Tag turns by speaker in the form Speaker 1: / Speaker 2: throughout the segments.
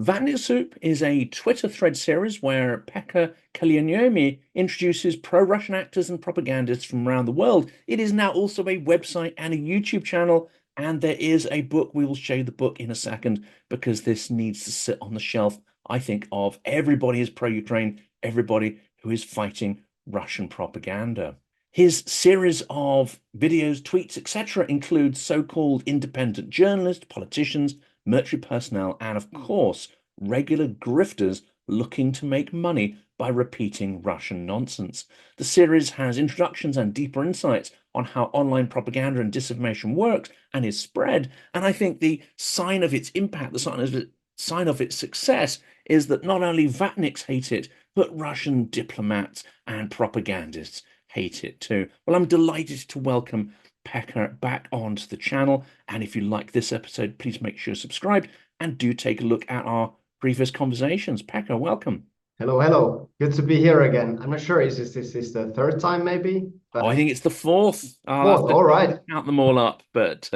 Speaker 1: Vatnik Soup is a Twitter thread series where Pekka Kallioniemi introduces pro-Russian actors and propagandists from around the world. It is now also a website and a YouTube channel, and there is a book. We will show you the book in a second because this needs to sit on the shelf, I think, of everybody is pro-Ukraine, everybody who is fighting Russian propaganda. His series of videos, tweets, etc. includes so-called independent journalists, politicians, military personnel, and of course, regular grifters looking to make money by repeating Russian nonsense. The series has introductions and deeper insights on how online propaganda and disinformation works and is spread. And I think the sign of its impact, the sign of its success, is that not only Vatniks hate it, but Russian diplomats and propagandists hate it too. Well, I'm delighted to welcome Pekka back onto the channel. And if you like this episode, please make sure you're subscribed and do take a look at our previous conversations. Pekka, welcome.
Speaker 2: Hello, hello. Good to be here again. I'm not sure, is this the third time maybe?
Speaker 1: Oh, I
Speaker 2: But
Speaker 1: think it's the fourth. I'll have
Speaker 2: fourth,
Speaker 1: to
Speaker 2: all right.
Speaker 1: count them all up, but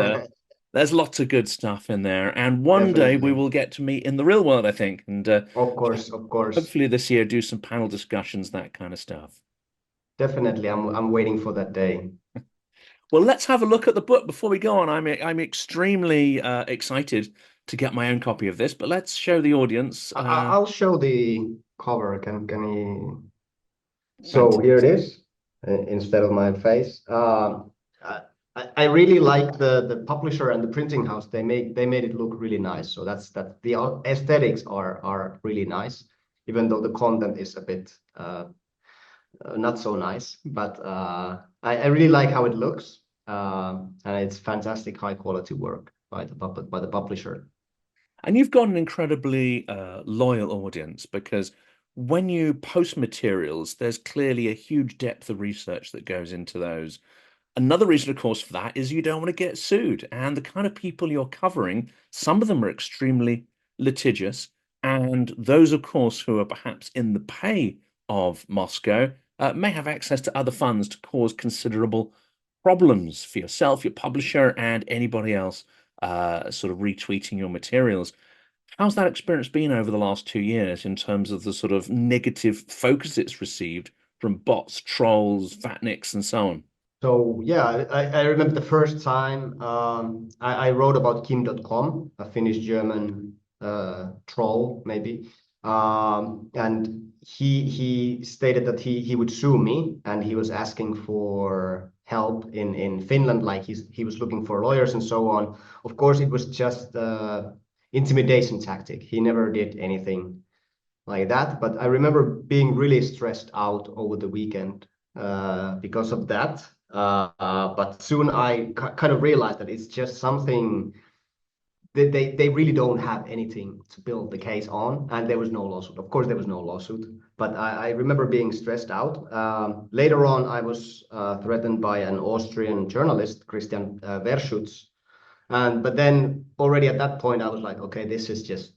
Speaker 1: there's lots of good stuff in there. And one day we
Speaker 2: Definitely.
Speaker 1: will get to meet in the real world, I think. And
Speaker 2: Of course, of course.
Speaker 1: hopefully this year do some panel discussions, that kind of stuff.
Speaker 2: Definitely. I'm waiting for that day.
Speaker 1: Well, let's have a look at the book before we go on. I'm extremely excited to get my own copy of this, but let's show the audience.
Speaker 2: I'll show the cover. Can you? So here it
Speaker 1: Fantastic.
Speaker 2: is, instead of my face. I really like the publisher and the printing house. They made it look really nice. So that the aesthetics are really nice, even though the content is a bit not so nice, but I really like how it looks, and it's fantastic high quality work by the publisher.
Speaker 1: And you've got an incredibly loyal audience because when you post materials, there's clearly a huge depth of research that goes into those. Another reason, of course, for that is you don't want to get sued. And the kind of people you're covering, some of them are extremely litigious. And those, of course, who are perhaps in the pay of Moscow may have access to other funds to cause considerable problems for yourself, your publisher, and anybody else sort of retweeting your materials. How's that experience been over the last 2 years in terms of the sort of negative focus it's received from bots, trolls, Vatniks, and so on?
Speaker 2: So yeah, I remember the first time I wrote about Kim.com, a Finnish German troll maybe, and he stated that he would sue me, and he was asking for help in Finland, like he was looking for lawyers and so on. Of course, it was just intimidation tactic. He never did anything like that, but I remember being really stressed out over the weekend because of that. But soon I kind of realized that it's just something that they really don't have anything to build the case on, and there was no lawsuit. Of course, there was no lawsuit, but I remember being stressed out. Later on, I was threatened by an Austrian journalist, Christian Verschutz, and but then already at that point, I was like, okay, this is just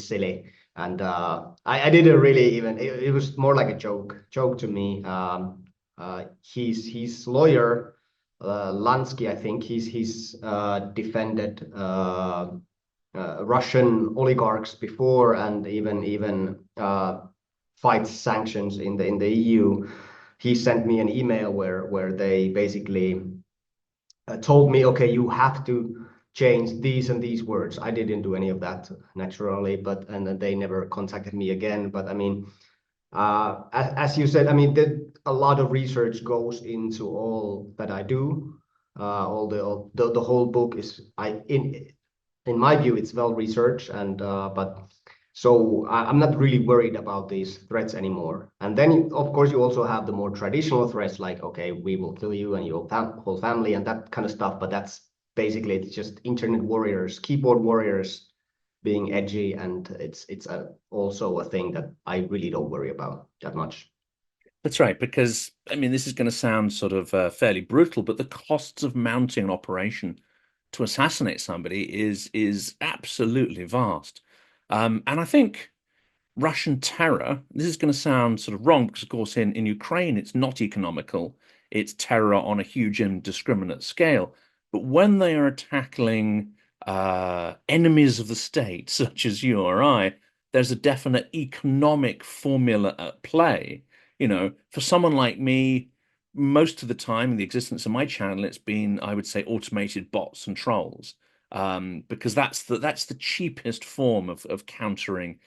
Speaker 2: silly, and I didn't really even. It was more like a joke to me. His lawyer, Lansky, I think he's defended Russian oligarchs before, and even fights sanctions in the EU. He sent me an email where they basically told me, okay, you have to change these and these words. I didn't do any of that naturally, but and then they never contacted me again. But I mean, as you said, I mean, a lot of research goes into all that I do. All the whole book is in my view, it's well researched, and but so I'm not really worried about these threats anymore. And then, of course, you also have the more traditional threats, like, okay, we will kill you and your whole family and that kind of stuff. But that's basically, it's just internet warriors, keyboard warriors being edgy, and it's also a thing that I really don't worry about that much.
Speaker 1: That's right, because I mean, this is going to sound sort of fairly brutal, but the costs of mounting an operation to assassinate somebody is absolutely vast. And I think Russian terror, this is going to sound sort of wrong because, of course, in Ukraine, it's not economical. It's terror on a huge indiscriminate scale. But when they are tackling enemies of the state, such as you or I, there's a definite economic formula at play. For someone like me, most of the time in the existence of my channel, it's been, I would say, automated bots and trolls, because that's the cheapest form of countering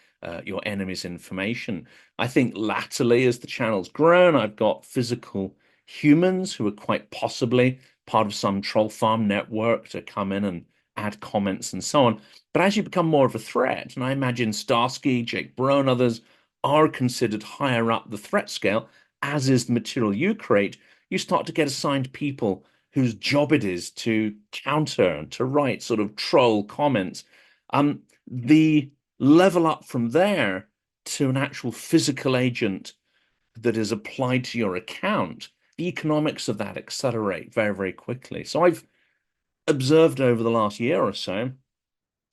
Speaker 1: your enemy's information. I think latterly, as the channel's grown, I've got physical humans who are quite possibly part of some troll farm network to come in and add comments and so on. But as you become more of a threat, and I imagine Starsky, Jake Bro, and others are considered higher up the threat scale, as is the material you create, you start to get assigned people whose job it is to counter and to write sort of troll comments. The level up from there to an actual physical agent that is applied to your account, the economics of that accelerate very, very quickly. So I've observed over the last year or so,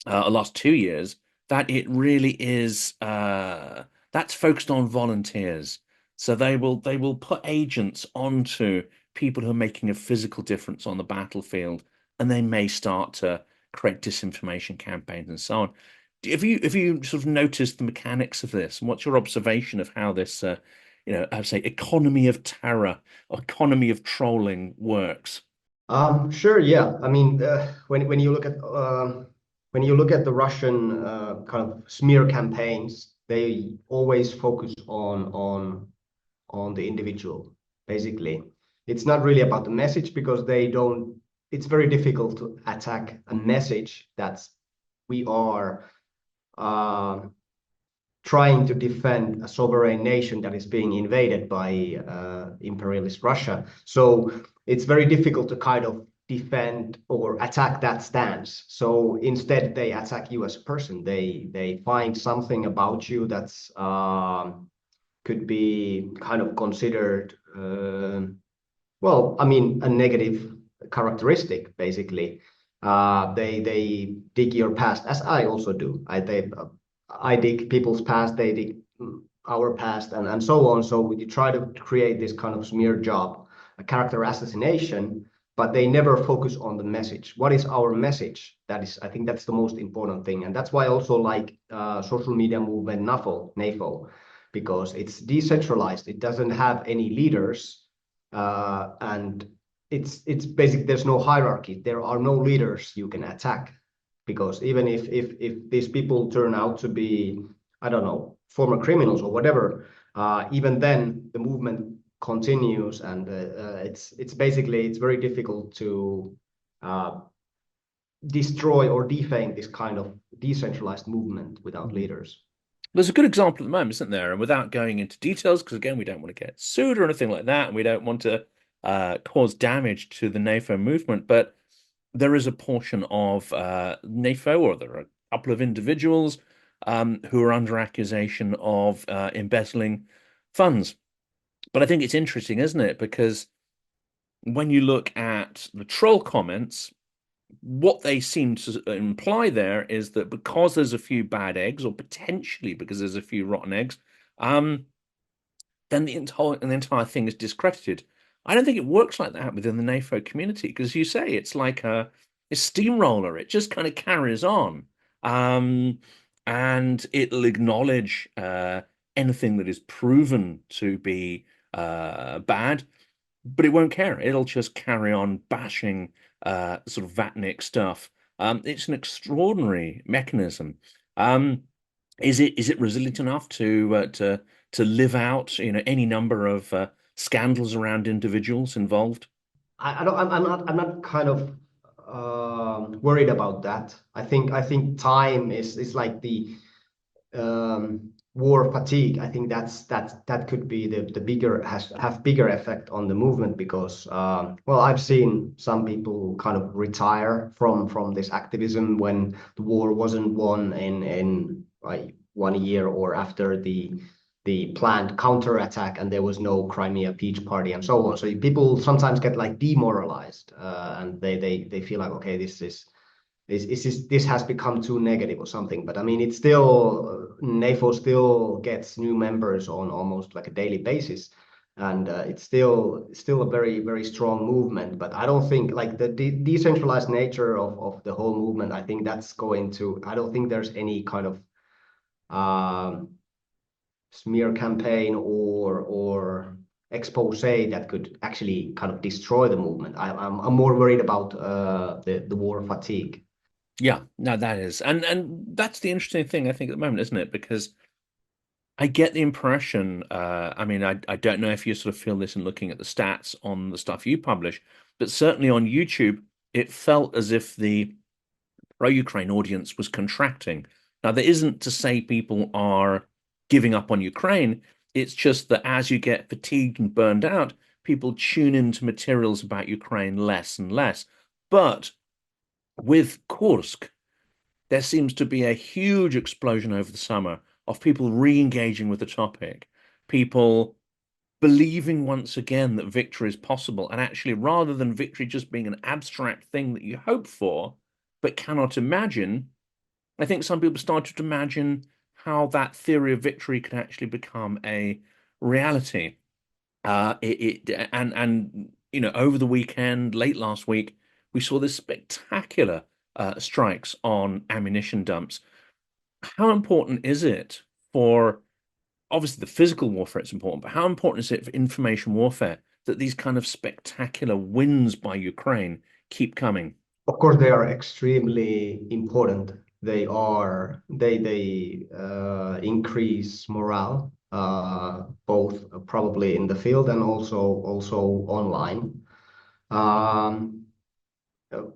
Speaker 1: last 2 years, that it really is that's focused on volunteers. So they will put agents onto people who are making a physical difference on the battlefield, and they may start to create disinformation campaigns and so on. Have you sort of noticed the mechanics of this? And what's your observation of how this I would say economy of terror, economy of trolling works?
Speaker 2: Sure, yeah. I mean, when you look at the Russian kind of smear campaigns, they always focus on the individual. Basically, it's not really about the message because they don't. It's very difficult to attack a message that's we are trying to defend a sovereign nation that is being invaded by imperialist Russia. So it's very difficult to kind of defend or attack that stance. So instead, they attack you as a person. They find something about you that's could be kind of considered, well, I mean, a negative characteristic, basically. They dig your past, as I also do. I dig people's past, they dig our past, and so on. So you try to create this kind of smear job, a character assassination, but they never focus on the message. What is our message? That is, I think that's the most important thing. And that's why I also like social media movement NAFO, because it's decentralized. It doesn't have any leaders, and it's basic. There's no hierarchy. There are no leaders you can attack, because even if these people turn out to be, I don't know, former criminals or whatever, even then the movement continues, and it's basically it's very difficult to destroy or defame this kind of decentralized movement without leaders.
Speaker 1: There's a good example at the moment, isn't there? And without going into details, because again, we don't want to get sued or anything like that, and we don't want to cause damage to the NAFO movement, but there is a portion of NAFO, or there are a couple of individuals who are under accusation of embezzling funds. But I think it's interesting, isn't it? Because when you look at the troll comments, what they seem to imply there is that because there's a few bad eggs, or potentially because there's a few rotten eggs, then the entire thing is discredited. I don't think it works like that within the NAFO community, because you say it's like a steamroller. It just kind of carries on, and it'll acknowledge anything that is proven to be bad, but it won't care. It'll just carry on bashing sort of Vatnik stuff. It's an extraordinary mechanism. Is it resilient enough to live out, any number of scandals around individuals involved?
Speaker 2: I don't. I'm not kind of worried about that. I think time is like the war fatigue. I think that could be the bigger have bigger effect on the movement, because well, I've seen some people kind of retire from this activism when the war wasn't won in like 1 year, or after the planned counterattack and there was no Crimea Peach Party and so on. So people sometimes get like demoralized, and they feel like, okay, this has become too negative or something. But I mean, it's still NAFO still gets new members on almost like a daily basis, and it's still a very, very strong movement. But I don't think like the decentralized nature of the whole movement, I think that's going to, I don't think there's any kind of smear campaign or expose that could actually kind of destroy the movement. I'm more worried about the war fatigue.
Speaker 1: Yeah, no, that is. And that's the interesting thing, I think, at the moment, isn't it? Because I get the impression, I mean, I don't know if you sort of feel this in looking at the stats on the stuff you publish, but certainly on YouTube, it felt as if the pro-Ukraine audience was contracting. Now, that isn't to say people are giving up on Ukraine. It's just that as you get fatigued and burned out, people tune into materials about Ukraine less and less. But with Kursk, there seems to be a huge explosion over the summer of people re-engaging with the topic, people believing once again that victory is possible. And actually, rather than victory just being an abstract thing that you hope for but cannot imagine, I think some people started to imagine how that theory of victory could actually become a reality. And you know, over the weekend, late last week, we saw this spectacular strikes on ammunition dumps. How important is it for, obviously the physical warfare it's important, but how important is it for information warfare that these kind of spectacular wins by Ukraine keep coming?
Speaker 2: Of course, they are extremely important. They increase morale, both probably in the field and also online. Um,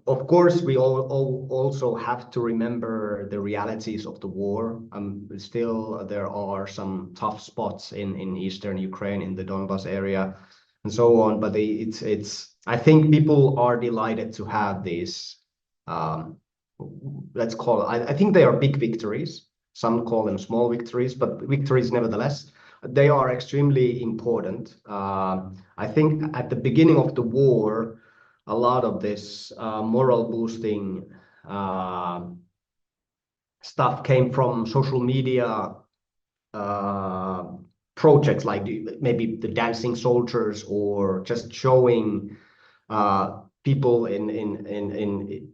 Speaker 2: of course, we all also have to remember the realities of the war. Still, there are some tough spots in eastern Ukraine, in the Donbas area, and so on. But it's. I think people are delighted to have these. Um, let's call it. I think they are big victories. Some call them small victories, but victories nevertheless. They are extremely important. I think at the beginning of the war, a lot of this moral boosting uh, stuff came from social media uh, projects like maybe the dancing soldiers or just showing people in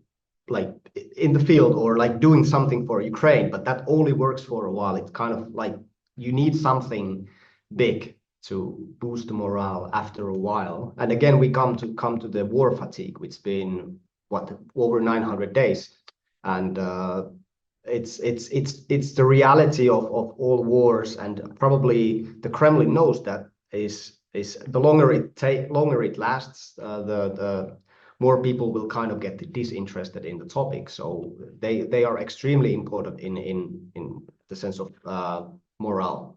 Speaker 2: like in the field or like doing something for Ukraine, but that only works for a while. It's kind of like you need something big to boost the morale after a while. And again, we come to the war fatigue, which has been what over 900 days, and it's the reality of all wars, and probably the Kremlin knows that is the longer it lasts, the more people will kind of get disinterested in the topic. So they are extremely important in the sense of morale.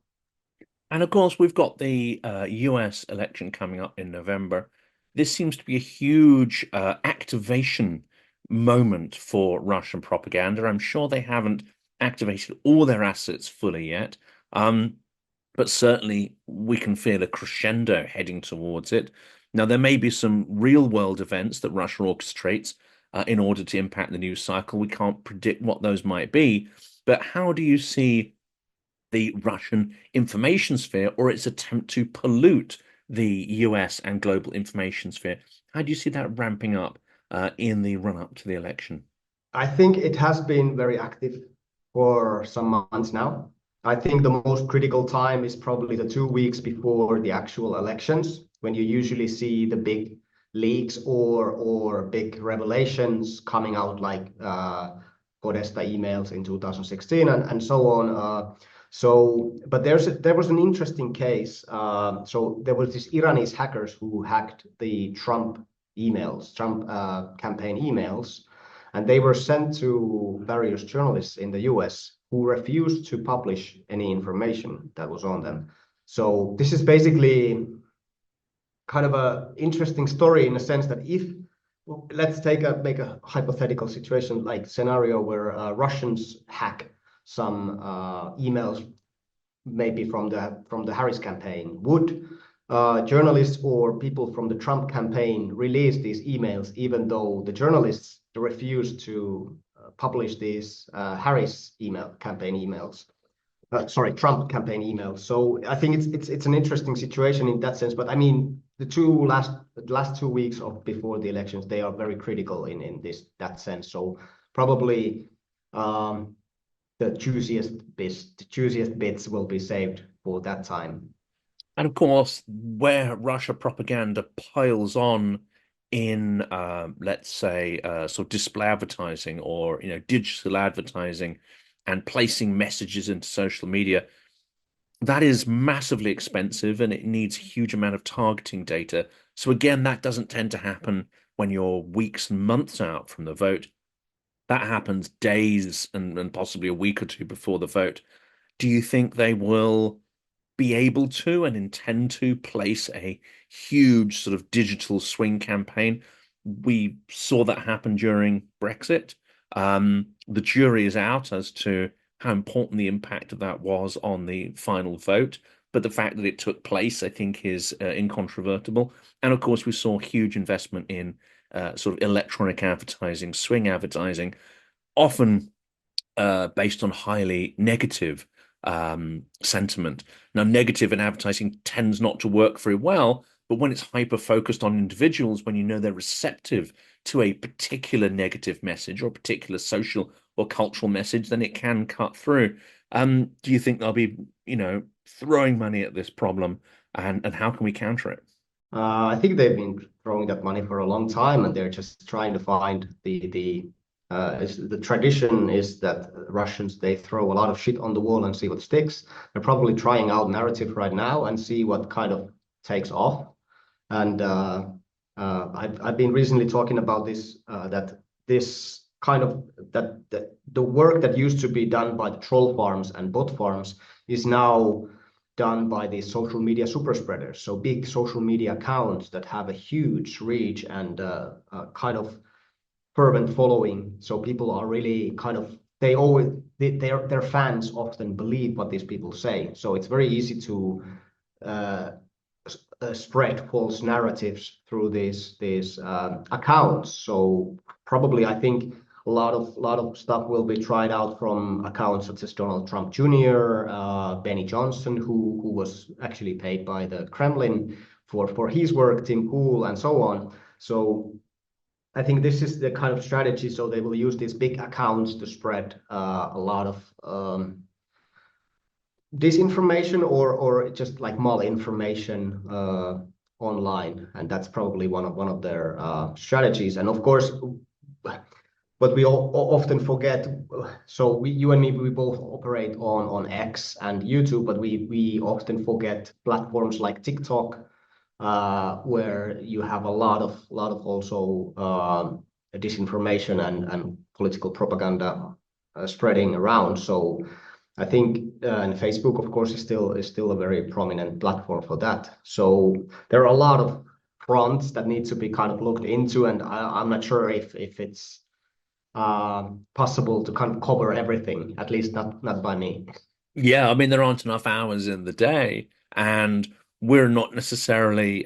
Speaker 1: And of course, we've got the US election coming up in November. This seems to be a huge activation moment for Russian propaganda. I'm sure they haven't activated all their assets fully yet, but certainly we can feel a crescendo heading towards it. Now, there may be some real world events that Russia orchestrates in order to impact the news cycle. We can't predict what those might be, but how do you see the Russian information sphere or its attempt to pollute the US and global information sphere? How do you see that ramping up in the run up to the election?
Speaker 2: I think it has been very active for some months now. I think the most critical time is probably the 2 weeks before the actual elections, when you usually see the big leaks or big revelations coming out, like Podesta emails in 2016 and so on. But there was an interesting case. So there was this Iranese hackers who hacked the Trump emails, Trump campaign emails, and they were sent to various journalists in the US who refused to publish any information that was on them. So this is basically kind of a interesting story in a sense that if let's make a hypothetical situation, like scenario where Russians hack some emails maybe from the Harris campaign, would journalists or people from the Trump campaign release these emails even though the journalists refused to publish these Harris campaign emails? Sorry, Trump campaign emails. So I think it's an interesting situation in that sense. But I mean, the last 2 weeks of before the elections, they are very critical in that sense. So probably the juiciest bits will be saved for that time.
Speaker 1: And of course, where Russia propaganda piles on in, let's say, sort of display advertising or digital advertising, and placing messages into social media, that is massively expensive and it needs a huge amount of targeting data. So again, that doesn't tend to happen when you're weeks and months out from the vote. That happens days and possibly a week or two before the vote. Do you think they will be able to and intend to place a huge sort of digital swing campaign? We saw that happen during Brexit. The jury is out as to how important the impact of that was on the final vote, but the fact that it took place, I think, is incontrovertible. And of course, we saw huge investment in sort of electronic advertising, swing advertising, often based on highly negative sentiment. Now, negative in advertising tends not to work very well, but when it's hyper focused on individuals, when you know they're receptive to a particular negative message or a particular social or cultural message, then it can cut through. Do you think they'll be, throwing money at this problem, and how can we counter it?
Speaker 2: I think they've been throwing that money for a long time, and they're just trying to find the tradition is that Russians, they throw a lot of shit on the wall and see what sticks. They're probably trying out narrative right now and see what kind of takes off. And I've been recently talking about this that this kind of that the work that used to be done by the troll farms and bot farms is now done by the social media super spreaders. So big social media accounts that have a huge reach and kind of fervent following. So people are really kind of their fans often believe what these people say. So it's very easy to spread false narratives through these accounts. So probably I think a lot of stuff will be tried out from accounts such as Donald Trump Jr., Benny Johnson, who was actually paid by the Kremlin for his work, Tim Pool, and so on. So I think this is the kind of strategy. So they will use these big accounts to spread a lot of disinformation or just like malinformation online, and that's probably one of their strategies. And of course, but we all often forget. So you and me, we both operate on X and YouTube, but we often forget platforms like TikTok, where you have a lot of also disinformation and political propaganda spreading around. So I think and Facebook, of course, is still a very prominent platform for that. So there are a lot of fronts that need to be kind of looked into, and I'm not sure if it's possible to kind of cover everything, at least not by me.
Speaker 1: Yeah, I mean, there aren't enough hours in the day, and we're not necessarily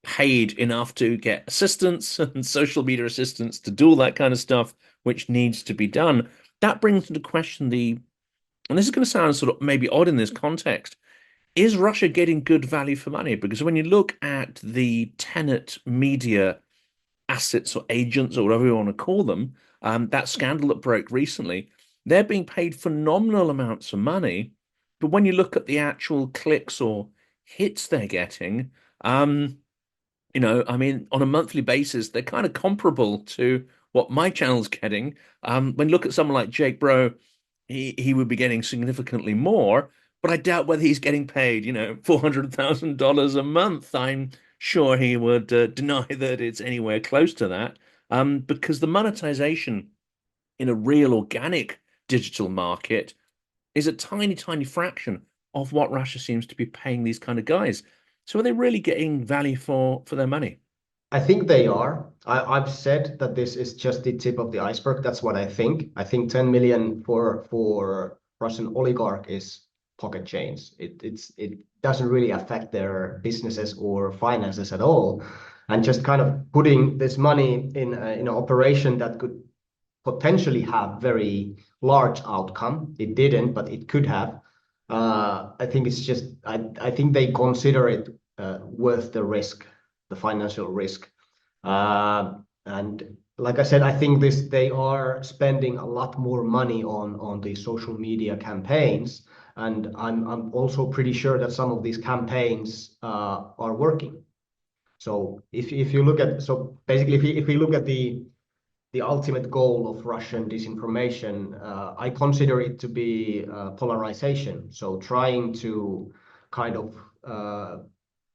Speaker 1: paid enough to get assistance and social media assistance to do all that kind of stuff, which needs to be done. That brings into question and this is going to sound sort of maybe odd in this context, is Russia getting good value for money? Because when you look at the Tenet media assets or agents or whatever you want to call them, that scandal that broke recently, they're being paid phenomenal amounts of money. But when you look at the actual clicks or hits they're getting, I mean, on a monthly basis, they're kind of comparable to what my channel's getting. When you look at someone like Jake Bro, he would be getting significantly more, but I doubt whether he's getting paid, $400,000 a month. I'm sure he would deny that it's anywhere close to that, because the monetization in a real organic digital market is a tiny, tiny fraction of what Russia seems to be paying these kind of guys. So are they really getting value for their money?
Speaker 2: I think they are. I've said that this is just the tip of the iceberg. That's what I think. I think 10 million for Russian oligarch is pocket change. It doesn't really affect their businesses or finances at all. And just kind of putting this money in an operation that could potentially have very large outcome. It didn't, but it could have. I think it's just I think they consider it worth the risk, the financial risk. And like I said, I think they are spending a lot more money on the social media campaigns, and I'm also pretty sure that some of these campaigns are working. So if you look at, so basically if we look at the ultimate goal of Russian disinformation, I consider it to be polarization. So trying to kind of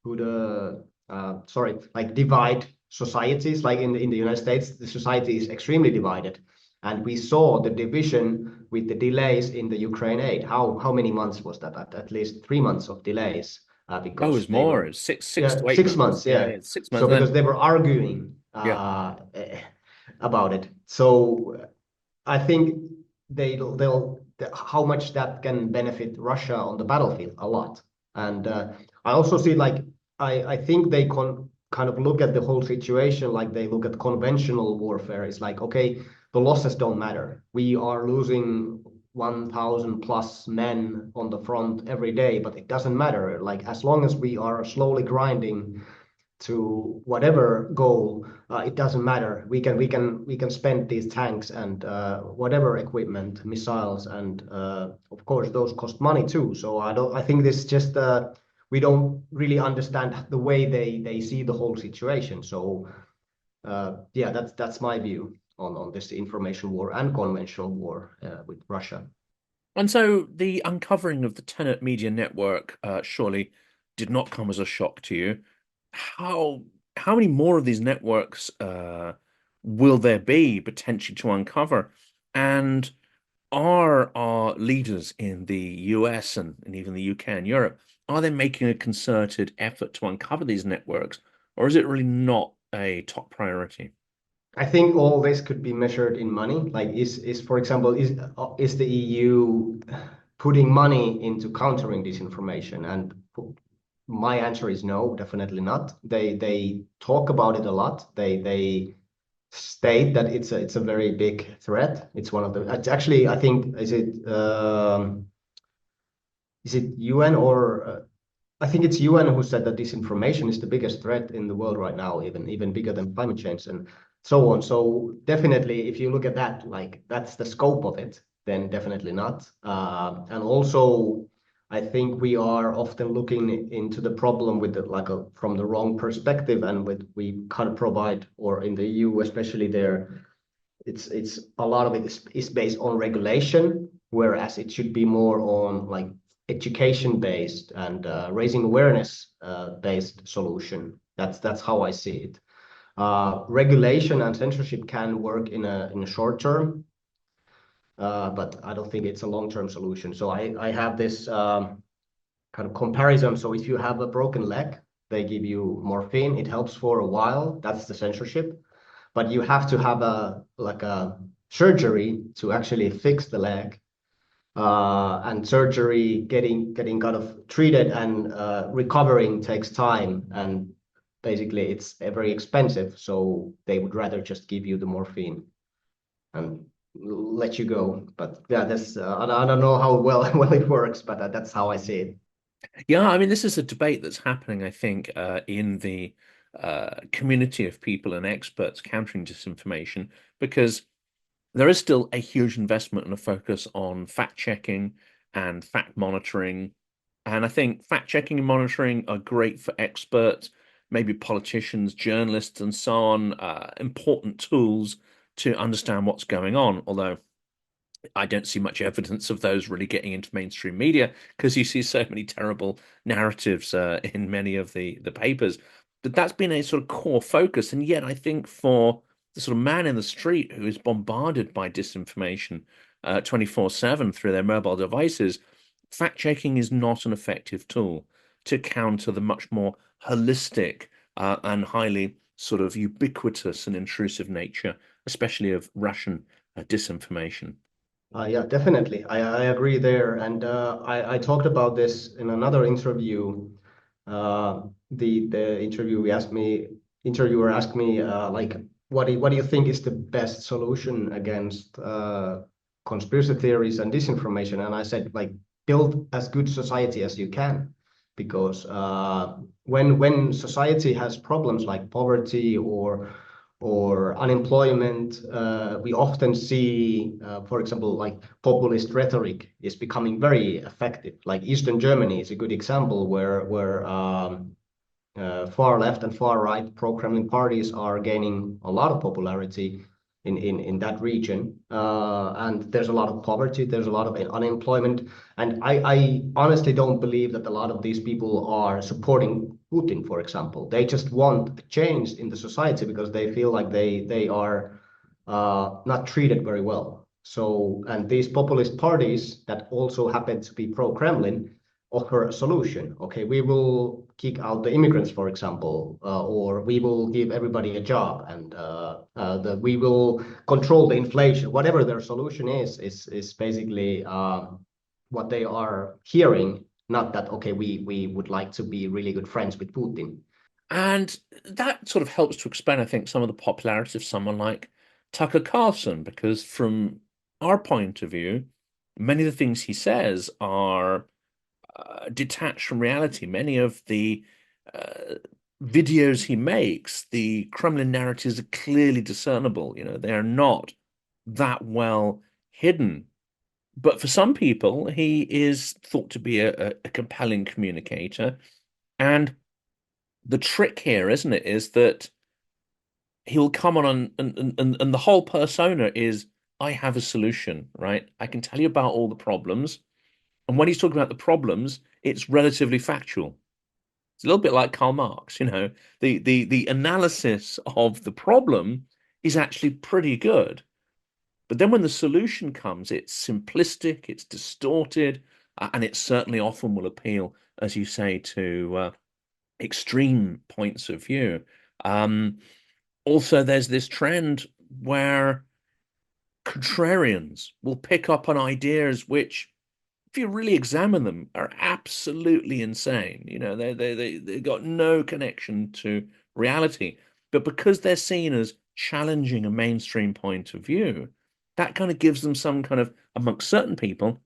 Speaker 2: put a like divide societies. Like in the United States, the society is extremely divided, and we saw the division with the delays in the Ukraine aid. How many months was that? At least 3 months of delays
Speaker 1: Oh,
Speaker 2: because
Speaker 1: it's
Speaker 2: they
Speaker 1: more.
Speaker 2: were,
Speaker 1: It's six
Speaker 2: yeah,
Speaker 1: to eight
Speaker 2: 6 months,
Speaker 1: months. Yeah,
Speaker 2: yeah.
Speaker 1: yeah, 6 months.
Speaker 2: So
Speaker 1: And
Speaker 2: because
Speaker 1: then
Speaker 2: they were arguing
Speaker 1: yeah.
Speaker 2: about it. So I think they'll how much that can benefit Russia on the battlefield a lot. And I also see like I think they kind of look at the whole situation like they look at conventional warfare. It's like, okay, the losses don't matter. We are losing 1,000 plus men on the front every day, but it doesn't matter. Like as long as we are slowly grinding to whatever goal, it doesn't matter. We can spend these tanks and whatever equipment, missiles, and of course those cost money too. So I think this just we don't really understand the way they see the whole situation. So yeah, that's my view on this information war and conventional war with Russia.
Speaker 1: And so the uncovering of the Tenet Media Network surely did not come as a shock to you. How how many more of these networks will there be potentially to uncover? And are our leaders in the US and even the UK and Europe, are they making a concerted effort to uncover these networks, or is it really not a top priority?
Speaker 2: I think all this could be measured in money. Like, is for example, is the EU putting money into countering disinformation? And my answer is no, definitely not. They talk about it a lot. They state that it's a very big threat. It's one of the. It's actually, I think, is it UN or I think it's UN who said that disinformation is the biggest threat in the world right now, even bigger than climate change and so on. So definitely, if you look at that, like that's the scope of it, then definitely not. And also, I think we are often looking into the problem with from the wrong perspective, and we can't provide, or in the EU especially, there it's a lot of it is based on regulation, whereas it should be more on like education based and raising awareness based solution. That's how I see it. Regulation and censorship can work in a short term, but I don't think it's a long term solution. So I have this kind of comparison. So if you have a broken leg, they give you morphine. It helps for a while. That's the censorship, but you have to have a surgery to actually fix the leg. And surgery, getting kind of treated and recovering takes time, and basically it's very expensive. So they would rather just give you the morphine and let you go. But yeah, that's I don't know how well well it works, but that's how I see it.
Speaker 1: Yeah, I mean, this is a debate that's happening, I think, in the community of people and experts countering disinformation, because there is still a huge investment and a focus on fact checking and fact monitoring. And I think fact checking and monitoring are great for experts, maybe politicians, journalists, and so on, important tools to understand what's going on. Although I don't see much evidence of those really getting into mainstream media because you see so many terrible narratives in many of the papers. But that's been a sort of core focus, and yet I think for the sort of man in the street who is bombarded by disinformation 24/7 through their mobile devices, fact checking is not an effective tool to counter the much more holistic and highly sort of ubiquitous and intrusive nature, especially of Russian disinformation.
Speaker 2: Yeah, definitely. I agree there. And I talked about this in another interview. The interviewer asked me like, what do you think is the best solution against conspiracy theories and disinformation? And I said, like, build as good society as you can, because when society has problems like poverty or unemployment. We often see, for example, like populist rhetoric is becoming very effective. Like Eastern Germany is a good example where far left and far right pro-Kremlin parties are gaining a lot of popularity in that region. And there's a lot of poverty, there's a lot of unemployment. And I honestly don't believe that a lot of these people are supporting Putin, for example. They just want a change in the society because they feel like they are not treated very well. So, and these populist parties that also happen to be pro-Kremlin offer a solution. Okay, we will kick out the immigrants, for example, or we will give everybody a job, and we will control the inflation. Whatever their solution is basically what they are hearing. Not that okay, we would like to be really good friends with Putin.
Speaker 1: And that sort of helps to explain, I think, some of the popularity of someone like Tucker Carlson, because from our point of view, many of the things he says are detached from reality. Many of the uh, videos he makes, the Kremlin narratives are clearly discernible. You know, they are not that well hidden. But for some people, he is thought to be a compelling communicator. And the trick here, isn't it, is that he'll come on and the whole persona is, I have a solution, right? I can tell you about all the problems. And when he's talking about the problems, it's relatively factual. It's a little bit like Karl Marx, you know, the analysis of the problem is actually pretty good. But then when the solution comes, it's simplistic, it's distorted, and it certainly often will appeal, as you say, to extreme points of view. Um, Also, there's this trend where contrarians will pick up on ideas which, if you really examine them, are absolutely insane. You know, they got no connection to reality. But because they're seen as challenging a mainstream point of view, that kind of gives them some kind of, amongst certain people,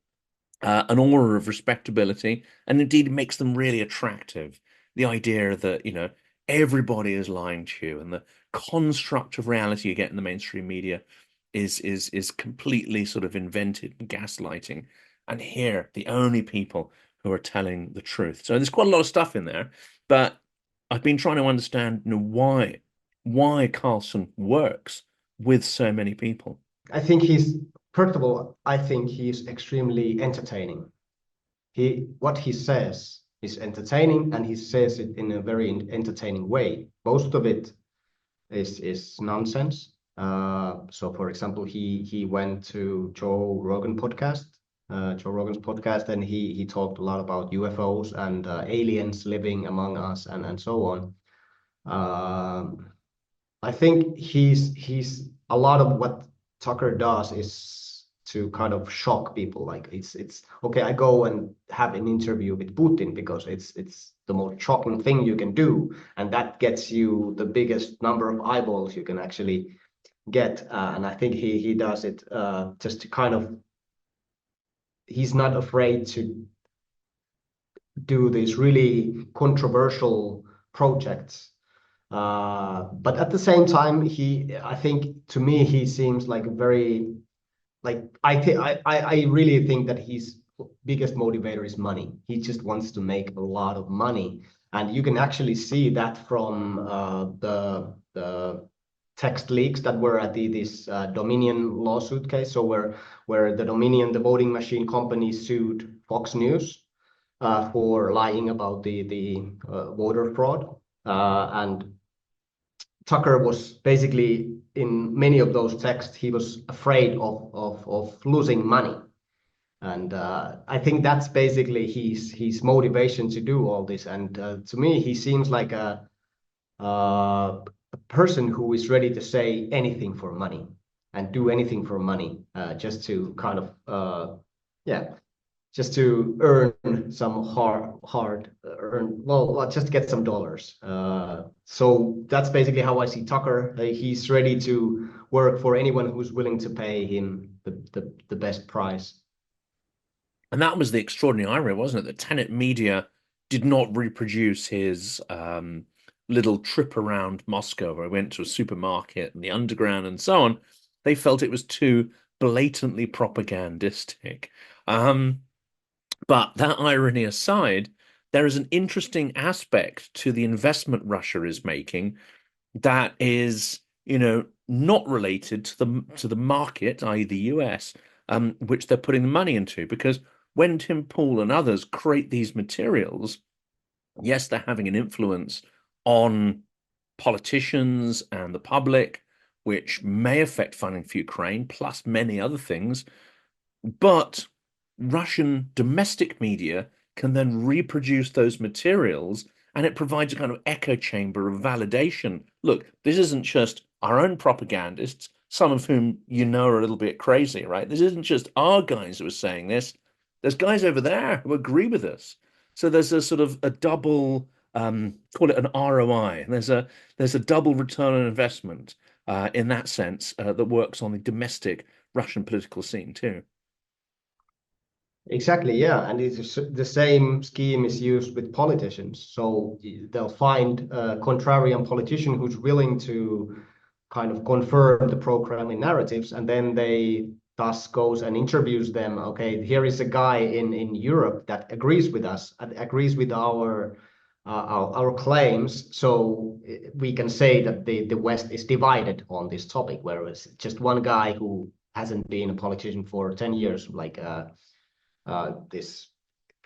Speaker 1: an aura of respectability, and indeed makes them really attractive. The idea that, you know, everybody is lying to you, and the construct of reality you get in the mainstream media is completely sort of invented and gaslighting. And here, the only people who are telling the truth. So there's quite a lot of stuff in there, but I've been trying to understand, you know, why Carlson works with so many people.
Speaker 2: I think he's first of all, I think he's extremely entertaining. What he says is entertaining, and he says it in a very entertaining way. Most of it is nonsense. So, for example, he went to Joe Rogan's podcast, and he talked a lot about UFOs and aliens living among us, and so on. Um, I think he's a lot of what Tucker does is to kind of shock people. Like it's okay, I go and have an interview with Putin because it's the most shocking thing you can do, and that gets you the biggest number of eyeballs you can actually get. And I think he does it just to kind of he's not afraid to do these really controversial projects. But at the same time, I think to me, he seems like a very, like, I really think that his biggest motivator is money. He just wants to make a lot of money. And you can actually see that from the text leaks that were at this Dominion lawsuit case. So where the Dominion, the voting machine company, sued Fox News for lying about the voter fraud. And Tucker was basically in many of those texts, he was afraid of losing money. And I think that's basically his motivation to do all this. And to me, he seems like a person who is ready to say anything for money and do anything for money, just to kind of, yeah, just to earn some hard earn well just get some dollars. So that's basically how I see Tucker. He's ready to work for anyone who's willing to pay him the best price.
Speaker 1: And that was the extraordinary irony, wasn't it? That Tenet Media did not reproduce his little trip around Moscow where I went to a supermarket and the underground and so on, they felt it was too blatantly propagandistic. Um, but that irony aside, there is an interesting aspect to the investment Russia is making that is, not related to the market, i.e., the US, which they're putting the money into. Because when Tim Pool and others create these materials, yes, they're having an influence on politicians and the public, which may affect funding for Ukraine, plus many other things. But Russian domestic media can then reproduce those materials, and it provides a kind of echo chamber of validation. Look, this isn't just our own propagandists, some of whom are a little bit crazy, right? This isn't just our guys who are saying this. There's guys over there who agree with us. So there's a sort of a double, call it an ROI. There's a double return on investment in that sense that works on the domestic Russian political scene too.
Speaker 2: Exactly, yeah, and it's the same scheme is used with politicians. So they'll find a contrarian politician who's willing to kind of confirm the programming narratives, and then they thus goes and interviews them. Okay, here is a guy in Europe that agrees with us, agrees with our claims. So we can say that the West is divided on this topic, whereas just one guy who hasn't been a politician for 10 years, like this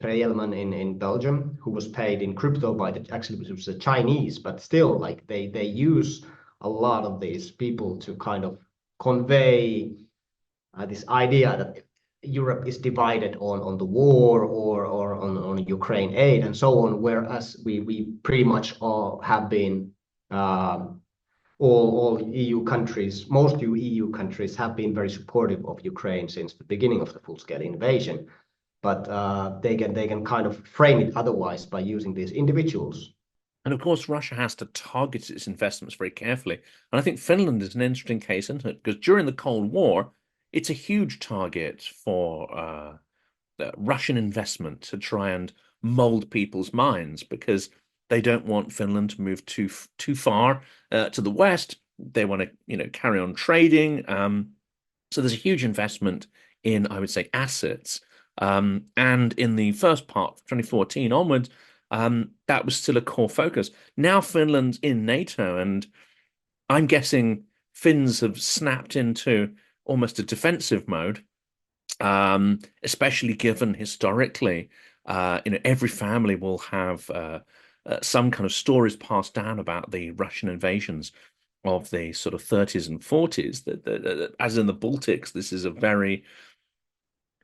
Speaker 2: Preelman in Belgium, who was paid in crypto by actually it was the Chinese, but still, like they use a lot of these people to kind of convey this idea that Europe is divided on the war or on Ukraine aid and so on, whereas we pretty much all have been all EU countries, most EU countries have been very supportive of Ukraine since the beginning of the full-scale invasion, but they can kind of frame it otherwise by using these individuals.
Speaker 1: And of course, Russia has to target its investments very carefully. And I think Finland is an interesting case, isn't it? Because during the Cold War, it's a huge target for Russian investment to try and mold people's minds because they don't want Finland to move too far to the west. They want to, carry on trading. So there's a huge investment in, I would say, assets. And in the first part, 2014 onwards, that was still a core focus. Now Finland's in NATO, and I'm guessing Finns have snapped into almost a defensive mode, especially given historically, every family will have some kind of stories passed down about the Russian invasions of the sort of 30s and 40s. As in the Baltics, this is a very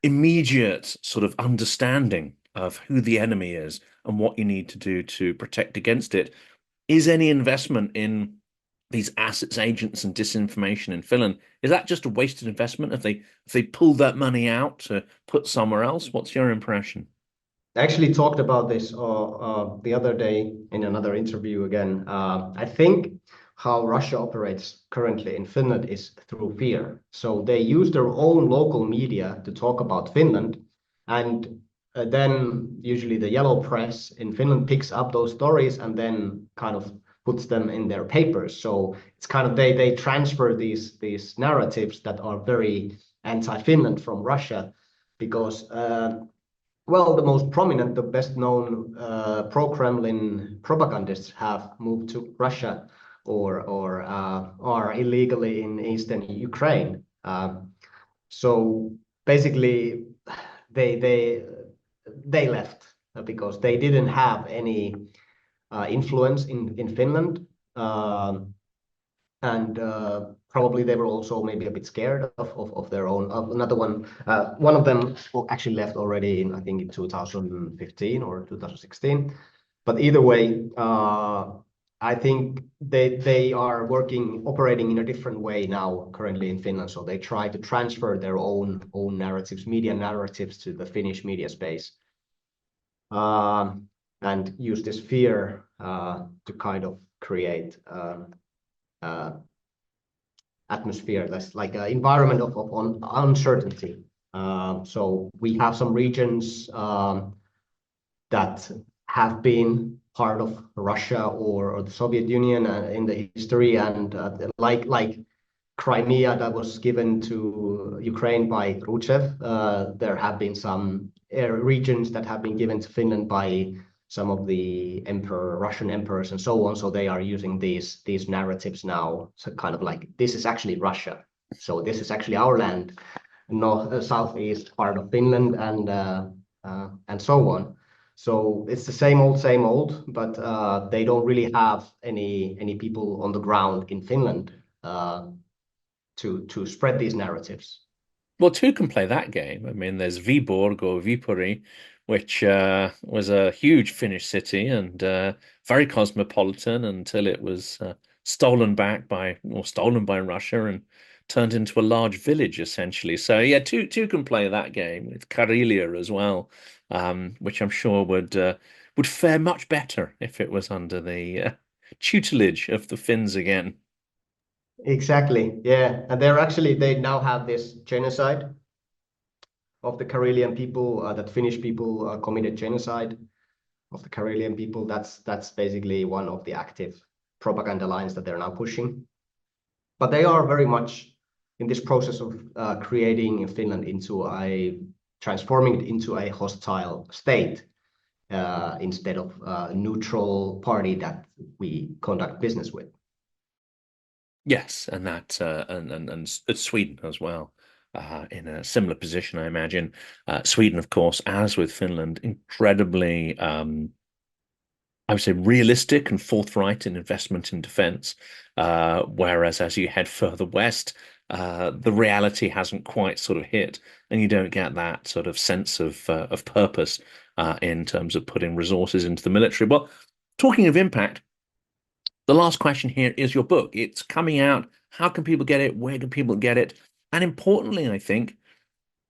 Speaker 1: immediate sort of understanding of who the enemy is and what you need to do to protect against it. Is any investment in these assets, agents, and disinformation in Finland, is that just a wasted investment? If they pulled that money out to put somewhere else? What's your impression?
Speaker 2: I actually talked about this the other day in another interview again. I think how Russia operates currently in Finland is through fear. So they use their own local media to talk about Finland, and then usually the yellow press in Finland picks up those stories and then kind of puts them in their papers. So it's kind of they transfer these narratives that are very anti-Finland from Russia because well, the most prominent, the best known pro-Kremlin propagandists have moved to Russia or are illegally in eastern Ukraine. So basically, they they they left because they didn't have any influence in Finland. And probably they were also maybe a bit scared of their own. Another one of them actually left already in I think in 2015 or 2016. But either way, I think they are operating in a different way now currently in Finland. So they try to transfer their own narratives, media narratives, to the Finnish media space, and use this fear to kind of create. Atmosphere, that's like an environment of uncertainty. So we have some regions that have been part of Russia or the Soviet Union in the history, and like Crimea that was given to Ukraine by Khrushchev. There have been some regions that have been given to Finland by some of the Russian emperors and so on. So they are using these narratives now. So kind of like this is actually Russia. So this is actually our land, north, southeast part of Finland, and so on. So it's the same old, but they don't really have any people on the ground in Finland to spread these narratives.
Speaker 1: Well, two can play that game. I mean, there's Viborg or Viipuri, which was a huge Finnish city and very cosmopolitan until it was stolen by Russia and turned into a large village essentially. So yeah, two can play that game with Karelia as well, which I'm sure would fare much better if it was under the tutelage of the Finns again.
Speaker 2: Exactly. Yeah. And they now have this genocide of the Karelian people, that Finnish people committed genocide of the Karelian people. That's basically one of the active propaganda lines that they're now pushing. But they are very much in this process of creating Finland transforming it into a hostile state instead of a neutral party that we conduct business with.
Speaker 1: Yes, and that and Sweden as well, in a similar position, I imagine. Sweden, of course, as with Finland, incredibly, I would say, realistic and forthright in investment in defense. Whereas as you head further west, the reality hasn't quite sort of hit, and you don't get that sort of sense of purpose in terms of putting resources into the military. Well, talking of impact. The last question here is your book. It's coming out. How can people get it? Where can people get it? And importantly, I think,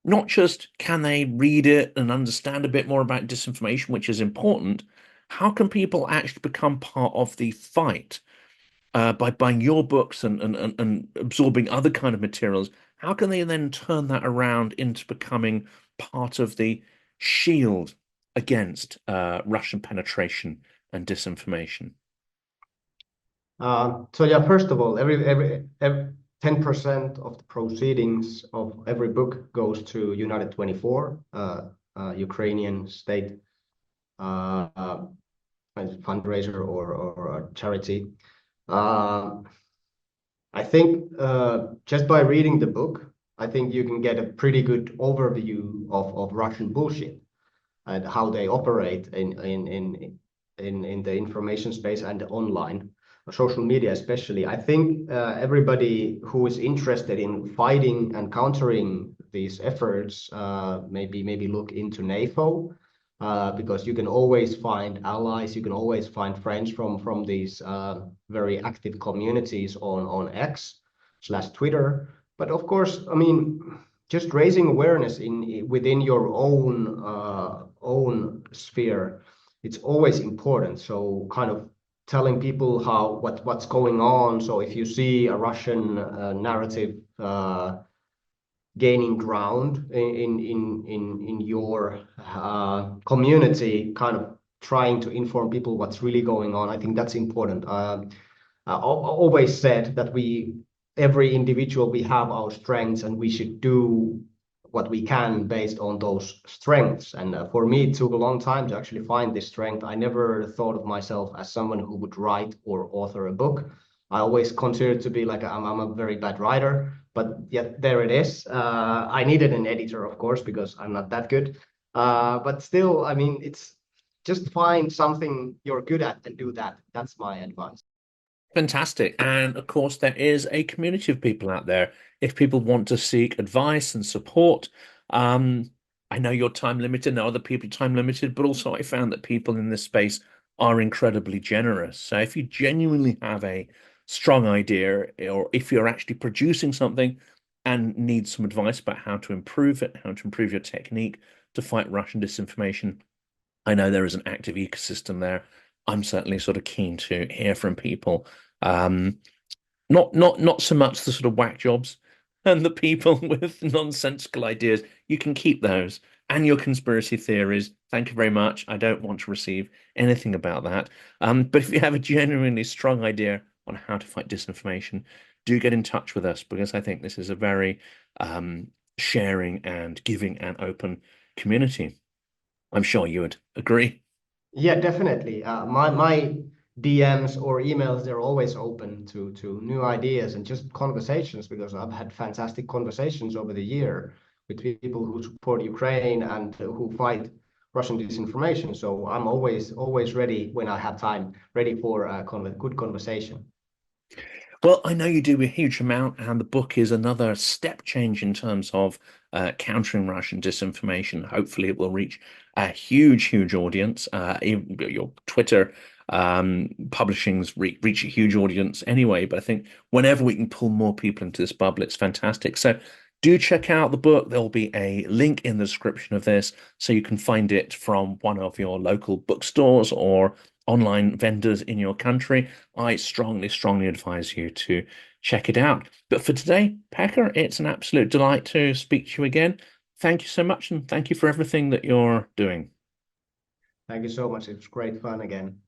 Speaker 1: not just can they read it and understand a bit more about disinformation, which is important, how can people actually become part of the fight by buying your books and absorbing other kind of materials? How can they then turn that around into becoming part of the shield against Russian penetration and disinformation?
Speaker 2: So yeah, first of all, every 10% of the proceedings of every book goes to United 24, Ukrainian state fundraiser or a charity. I think just by reading the book, I think you can get a pretty good overview of Russian bullshit and how they operate in the information space and online, social media especially. I think everybody who is interested in fighting and countering these efforts maybe look into NAFO, because you can always find allies, you can always find friends from these very active communities on X/Twitter. But of course, I mean, just raising awareness within your own sphere, it's always important. So kind of telling people what's going on. So if you see a Russian narrative gaining ground in your community, kind of trying to inform people what's really going on, I think that's important. I always said that every individual, we have our strengths and we should do what we can based on those strengths. And for me, it took a long time to actually find this strength. I never thought of myself as someone who would write or author a book. I always considered to be like I'm a very bad writer, but yet there it is. I needed an editor, of course, because I'm not that good. But still, I mean, it's just find something you're good at and do that. That's my advice.
Speaker 1: Fantastic. And of course, there is a community of people out there. If people want to seek advice and support, I know you're time limited, no other people are time limited, but also I found that people in this space are incredibly generous. So if you genuinely have a strong idea, or if you're actually producing something and need some advice about how to improve it, how to improve your technique to fight Russian disinformation, I know there is an active ecosystem there. I'm certainly sort of keen to hear from people. Um, not so much the sort of whack jobs and the people with nonsensical ideas. You can keep those, and your conspiracy theories. Thank you very much. I don't want to receive anything about that. But if you have a genuinely strong idea on how to fight disinformation, do get in touch with us because I think this is a very sharing and giving and open community. I'm sure you would agree.
Speaker 2: Yeah, definitely. My DMs or emails, they're always open to new ideas and just conversations because I've had fantastic conversations over the year with people who support Ukraine and who fight Russian disinformation. So I'm always ready when I have time, ready for a good conversation.
Speaker 1: Well, I know you do a huge amount, and the book is another step change in terms of countering Russian disinformation. Hopefully, it will reach a huge, huge audience. Your Twitter publishings reach a huge audience anyway, but I think whenever we can pull more people into this bubble, it's fantastic. So do check out the book. There'll be a link in the description of this, so you can find it from one of your local bookstores or online vendors in your country. I strongly, strongly advise you to check it out. But for today, Pekka, it's an absolute delight to speak to you again. Thank you so much, and thank you for everything that you're doing.
Speaker 2: Thank you so much. It was great fun again.